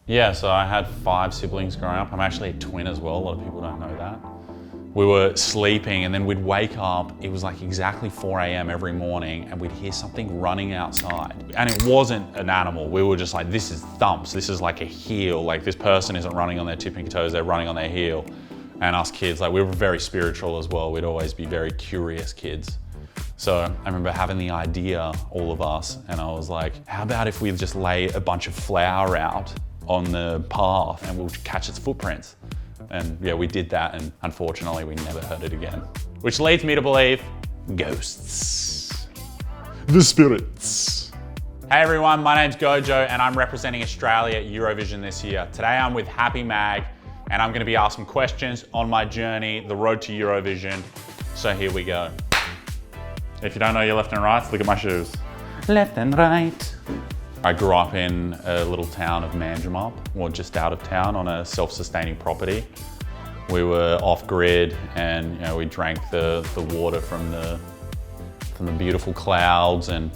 Yeah, so I had 5 siblings growing up. I'm actually a twin as well. A lot of people don't know that. We were sleeping and then we'd wake up. It was like exactly 4 a.m. every morning and we'd hear something running outside. And it wasn't an animal. We were just like, this is thumps. This is like a heel. Like this person isn't running on their tipping toes, they're running on their heel. And us kids, like we were very spiritual as well. We'd always be very curious kids. So I remember having the idea, all of us, and I was like, how about if we just lay a bunch of flour out on the path and we'll catch its footprints? And yeah, we did that, and unfortunately we never heard it again. Which leads me to believe ghosts. The spirits. Hey everyone, my name's Gojo and I'm representing Australia at Eurovision this year. Today I'm with Happy Mag and I'm gonna be asked some questions on my journey, the road to Eurovision. So here we go. If you don't know your left and right, look at my shoes. Left and right. I grew up in a little town of Manjimup, or just out of town on a self-sustaining property. We were off-grid and we drank the water from the beautiful clouds, and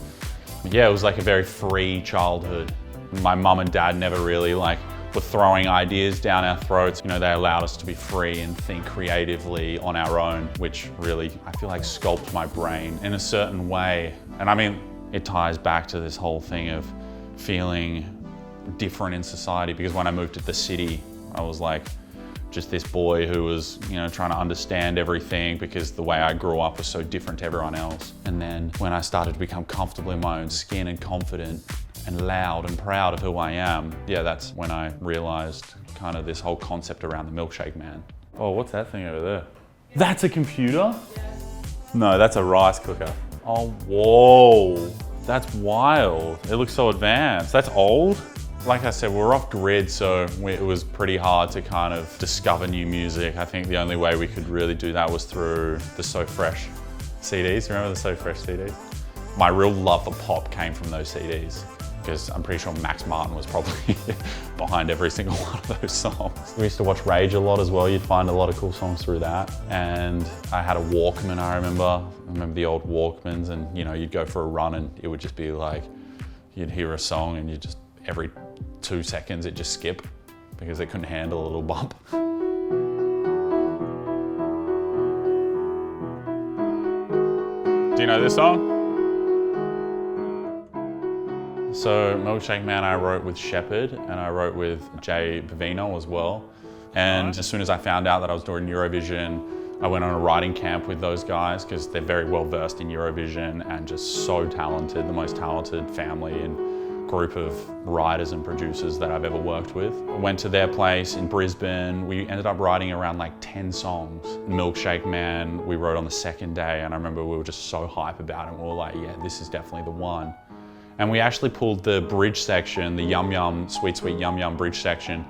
yeah, it was like a very free childhood. My mum and dad never really were throwing ideas down our throats. They allowed us to be free and think creatively on our own, which really, I feel like, sculpted my brain in a certain way. And I mean, it ties back to this whole thing of feeling different in society, because when I moved to the city, I was like just this boy who was, trying to understand everything because the way I grew up was so different to everyone else. And then when I started to become comfortable in my own skin and confident and loud and proud of who I am, yeah, that's when I realized kind of this whole concept around the Milkshake Man. Oh, what's that thing over there? That's a computer? No, that's a rice cooker. Oh, whoa. That's wild. It looks so advanced. That's old. Like I said, we're off grid, so it was pretty hard to kind of discover new music. I think the only way we could really do that was through the So Fresh CDs. Remember the So Fresh CDs? My real love for pop came from those CDs, because I'm pretty sure Max Martin was probably behind every single one of those songs. We used to watch Rage a lot as well. You'd find a lot of cool songs through that. And I had a Walkman, I remember the old Walkmans, and you'd go for a run and it would just be like, you'd hear a song and you just, every 2 seconds it just skip because it couldn't handle a little bump. Do you know this song? So Milkshake Man I wrote with Sheppard and I wrote with Jay Pavino as well. And as soon as I found out that I was doing Eurovision, I went on a writing camp with those guys because they're very well versed in Eurovision and just so talented, the most talented family and group of writers and producers that I've ever worked with. I went to their place in Brisbane. We ended up writing around 10 songs. Milkshake Man we wrote on the second day, and I remember we were just so hype about it. And we were like, yeah, this is definitely the one. And we actually pulled the bridge section, the Yum Yum, Sweet Sweet Yum Yum bridge section,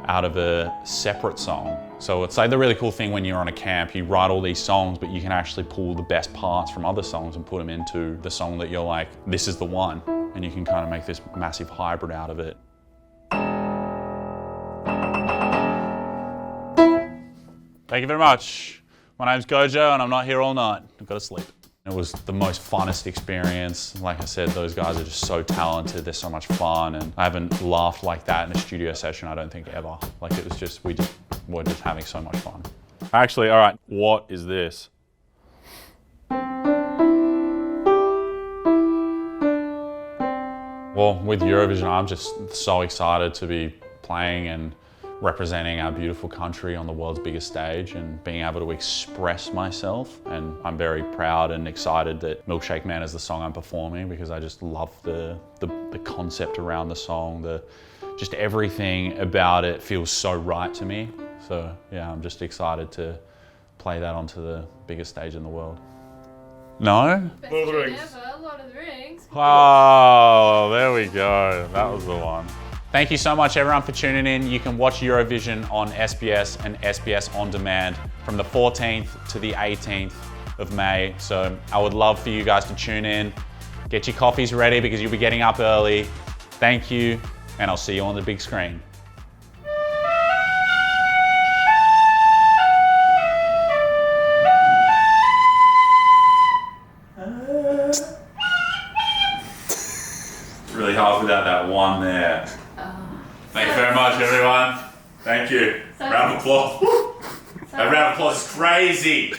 out of a separate song. So it's like the really cool thing when you're on a camp, you write all these songs, but you can actually pull the best parts from other songs and put them into the song that you're like, this is the one. And you can kind of make this massive hybrid out of it. Thank you very much. My name's Gojo and I'm not here all night. I've got to sleep. It was the most funnest experience. Like I said, those guys are just so talented. They're so much fun, and I haven't laughed like that in a studio session, I don't think, ever. Like it was just, we were just having so much fun. Actually, all right, what is this? Well, with Eurovision, I'm just so excited to be playing and representing our beautiful country on the world's biggest stage and being able to express myself. And I'm very proud and excited that Milkshake Man is the song I'm performing, because I just love the concept around the song. Just everything about it feels so right to me. So yeah, I'm just excited to play that onto the biggest stage in the world. No? Best Lord of the Rings. Lord of the Rings. Oh, there we go. That was the one. Thank you so much everyone for tuning in. You can watch Eurovision on SBS and SBS On Demand from the 14th to the 18th of May. So I would love for you guys to tune in. Get your coffees ready because you'll be getting up early. Thank you, and I'll see you on the big screen. Really hard without that one there. Thank you very much. much, everyone. Thank you. So- Round of applause. That round of applause is crazy.